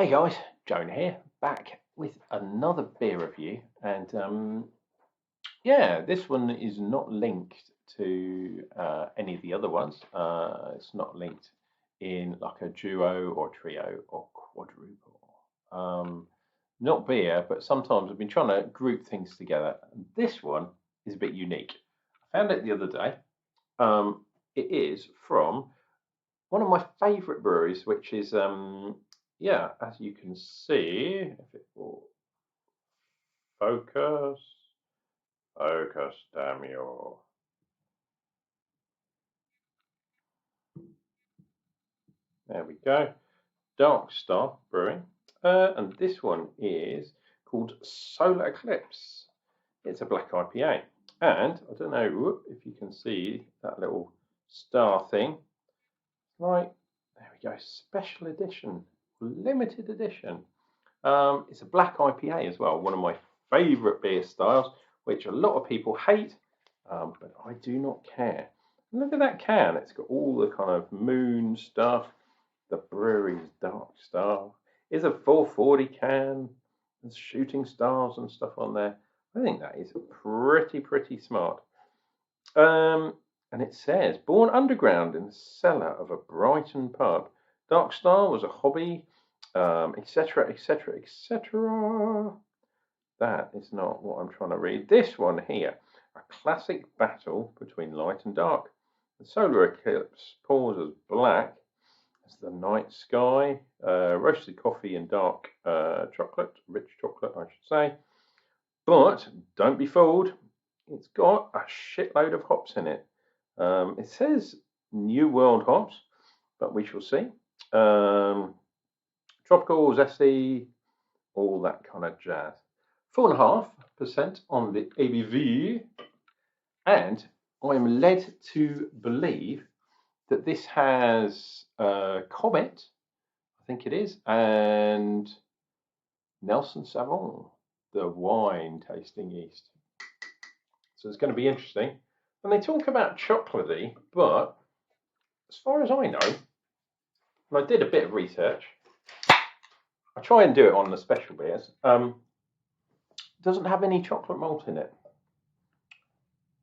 Hey guys, Jonah here, back with another beer review, and yeah, this one is not linked to any of the other ones. It's not linked in like a duo or trio or quadruple. Not beer, but sometimes I've been trying to group things together. And this one is a bit unique. I found it the other day. It is from one of my favourite breweries, which is yeah, as you can see, if it will focus, damn you. There we go. Darkstar Brewing, and this one is called Solar Eclipse. It's a black IPA, and I don't know if you can see that little star thing. Right, there we go. Special edition, limited edition. It's a black IPA as well, one of my favourite beer styles, which a lot of people hate, but I do not care. Look at that can, it's got all the kind of moon stuff. The brewery's Darkstar. It's a 440 can, there's shooting stars and stuff on there. I think that is pretty smart. And it says, born underground in the cellar of a Brighton pub, Darkstar was a hobby, etc., etc., etc. That is not what I'm trying to read. This one here, a classic battle between light and dark. The solar eclipse pours as black as the night sky, roasted coffee and dark chocolate, rich chocolate, I should say. But don't be fooled, it's got a shitload of hops in it. It says New World hops, but we shall see. Tropical, zesty, all that kind of jazz. 4.5% on the ABV, and I'm led to believe that this has Comet, I think it is, and Nelson Sauvin, the wine tasting yeast. So it's going to be interesting. And they talk about chocolatey, but as far as I know, and I did a bit of research, I try and do it on the special beers, doesn't have any chocolate malt in it,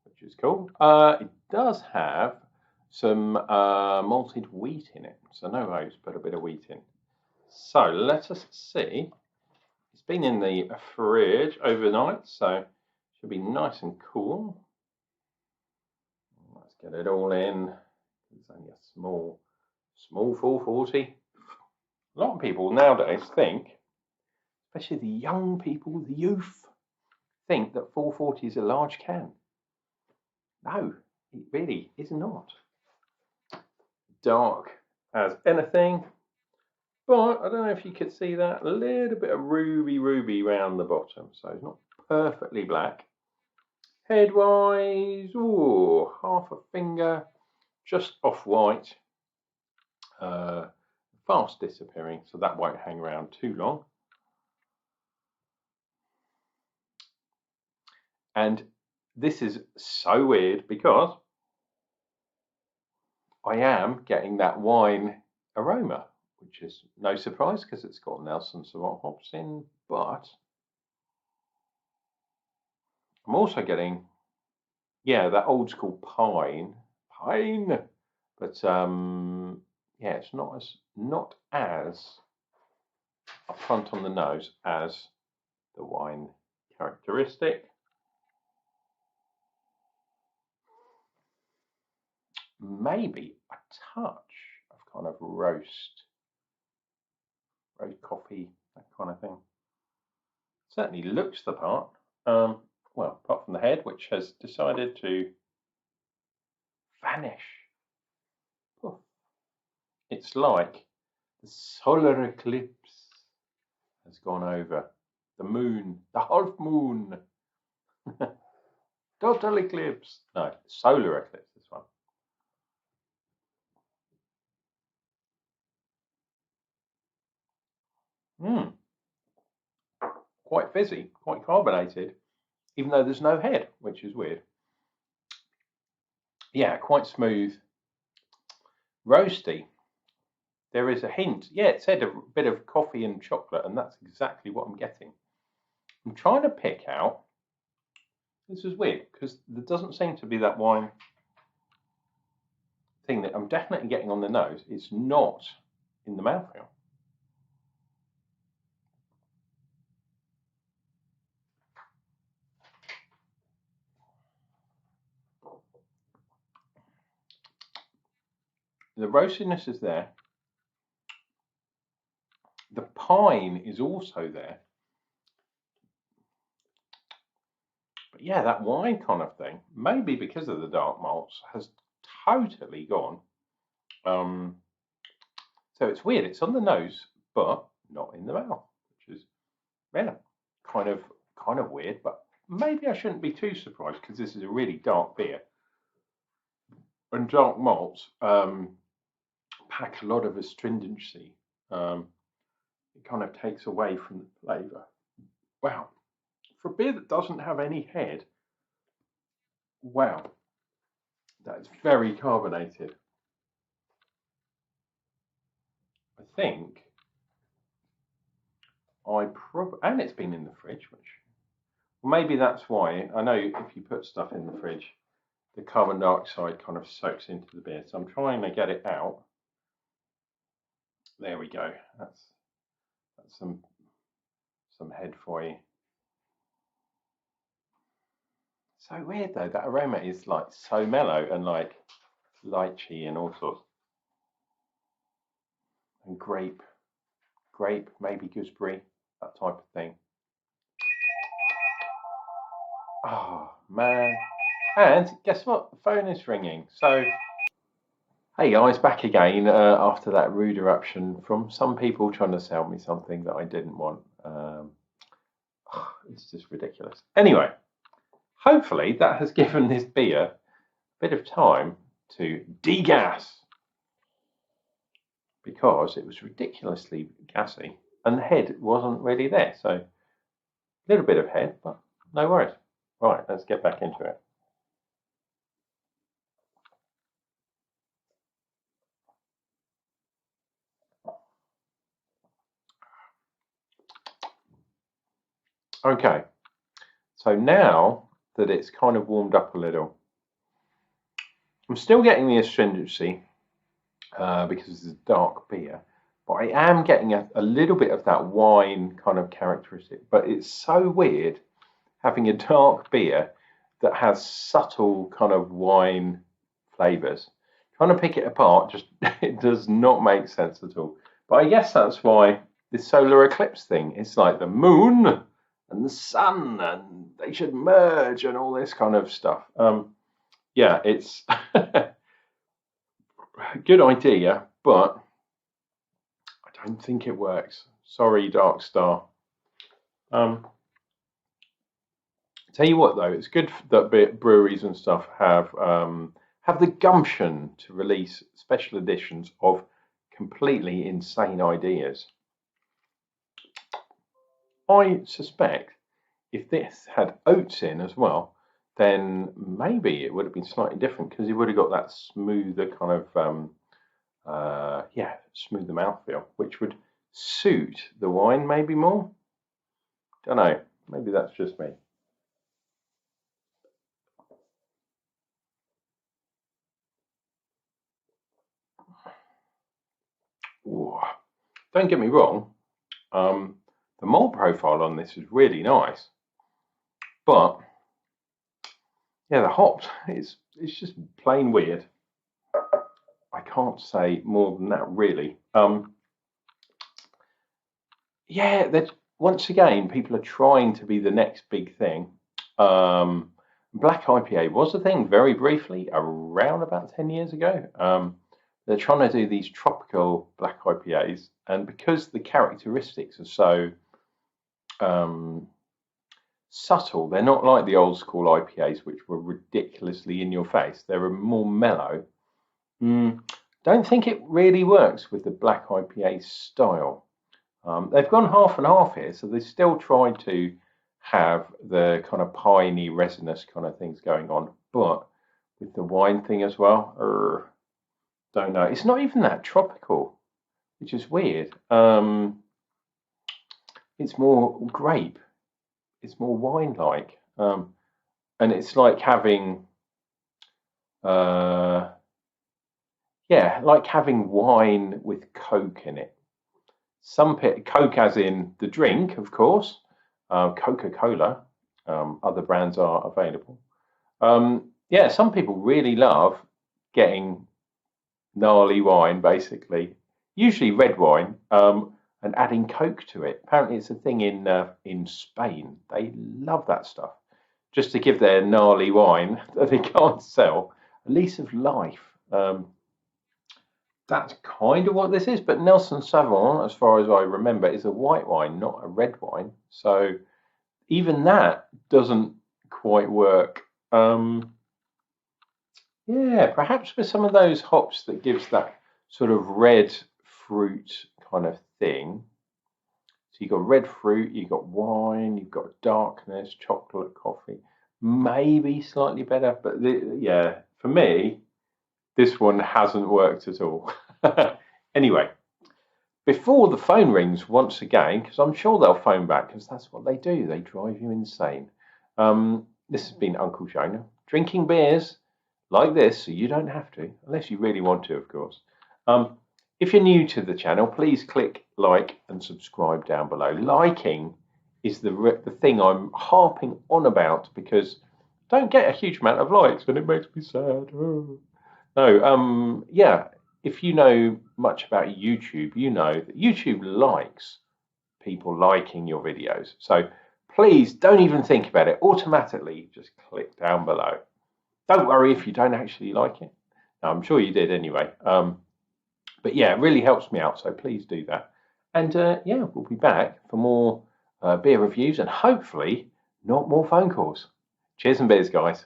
which is cool. It does have some malted wheat in it, so no worries, put a bit of wheat in. So let us see. It's been in the fridge overnight, so it should be nice and cool. Let's get it all in. It's only a small 440. A lot of people nowadays think, especially the young people, the youth, think that 440 is a large can. No, it really is not. Dark as anything, but I don't know if you could see that, a little bit of ruby around the bottom, so it's not perfectly black. Headwise, ooh, half a finger, just off white, fast disappearing, so that won't hang around too long. And this is so weird because I am getting that wine aroma, which is no surprise because it's got Nelson Sauvin hops in, but I'm also getting, yeah, that old school pine, but yeah, it's not as upfront on the nose as the wine characteristic. Maybe a touch of kind of roast coffee, that kind of thing. Certainly looks the part. Well, apart from the head, which has decided to vanish. Oh, it's like the solar eclipse has gone over. The moon, the half moon. Total eclipse. No, solar eclipse, this one. Quite fizzy, quite carbonated, even though there's no head, which is weird. Yeah, quite smooth, roasty. there is a hint. Yeah, it said a bit of coffee and chocolate, and that's exactly what I'm getting. I'm trying to pick out. This is weird because there doesn't seem to be that wine thing that I'm definitely getting on the nose. It's not in the mouthfeel. The roastiness is there. The pine is also there. But yeah, that wine kind of thing, maybe because of the dark malts, has totally gone. So it's weird. It's on the nose, but not in the mouth, which is kind of weird. But maybe I shouldn't be too surprised because this is a really dark beer, and dark malts pack a lot of astringency. It kind of takes away from the flavour. Wow, for a beer that doesn't have any head, wow, that's very carbonated. I think and it's been in the fridge, which maybe that's why. I know if you put stuff in the fridge, the carbon dioxide kind of soaks into the beer. So I'm trying to get it out. There we go. That's some head for you. So weird though. That aroma is like so mellow and like lychee and all sorts. And grape, maybe gooseberry, that type of thing. Oh man. And guess what? The phone is ringing. So, hey guys, back again after that rude eruption from some people trying to sell me something that I didn't want. It's just ridiculous. Anyway, hopefully that has given this beer a bit of time to degas, because it was ridiculously gassy and the head wasn't really there. So a little bit of head, but no worries. Right, let's get back into it. Okay, so now that it's kind of warmed up a little, I'm still getting the astringency because it's a dark beer, but I am getting a little bit of that wine kind of characteristic. But it's so weird having a dark beer that has subtle kind of wine flavours. Trying to pick it apart, just it does not make sense at all. But I guess that's why this solar eclipse thing, it's like the moon and the sun and they should merge and all this kind of stuff. Yeah, it's a good idea, but I don't think it works. Sorry, Darkstar. Tell you what, though, it's good that breweries and stuff have the gumption to release special editions of completely insane ideas. I suspect if this had oats in as well, then maybe it would have been slightly different because you would have got that smoother kind of smoother mouthfeel, which would suit the wine maybe more. Don't know. Maybe that's just me. Ooh. Don't get me wrong. The malt profile on this is really nice, but yeah, the hops it's just plain weird. I can't say more than that, really. Yeah, that once again, people are trying to be the next big thing. Black IPA was a thing very briefly, around about 10 years ago. They're trying to do these tropical black IPAs, and because the characteristics are so subtle, they're not like the old school IPAs, which were ridiculously in your face. They're more mellow. Don't think it really works with the black IPA style. They've gone half and half here, so they still try to have the kind of piney, resinous kind of things going on, but with the wine thing as well, don't know. It's not even that tropical. which is weird. It's more grape. It's more wine-like, and it's like having, yeah, like having wine with Coke in it. Coke, as in the drink, of course, Coca-Cola. Other brands are available. Yeah, some people really love getting gnarly wine, basically, usually red wine, and adding Coke to it. Apparently, it's a thing in Spain. They love that stuff, just to give their gnarly wine that they can't sell a lease of life. That's kind of what this is, but Nelson Sauvin, as far as I remember, is a white wine, not a red wine. So even that doesn't quite work. Yeah, perhaps with some of those hops that gives that sort of red fruit kind of thing. So you've got red fruit, you've got wine, you've got darkness, chocolate, coffee. Maybe slightly better, but yeah, for me, this one hasn't worked at all. Anyway, before the phone rings once again, because I'm sure they'll phone back, because that's what they do. They drive you insane. This has been Unclejona, drinking beers like this, so you don't have to, unless you really want to, of course. If you're new to the channel, please click like and subscribe down below. Liking is the thing I'm harping on about, because I don't get a huge amount of likes and it makes me sad. Oh. No, yeah, if you know much about YouTube, you know that YouTube likes people liking your videos. So please don't even think about it. Automatically just click down below. Don't worry if you don't actually like it. No, I'm sure you did anyway. But yeah, it really helps me out. So please do that. And yeah, we'll be back for more beer reviews and hopefully not more phone calls. Cheers and beers, guys.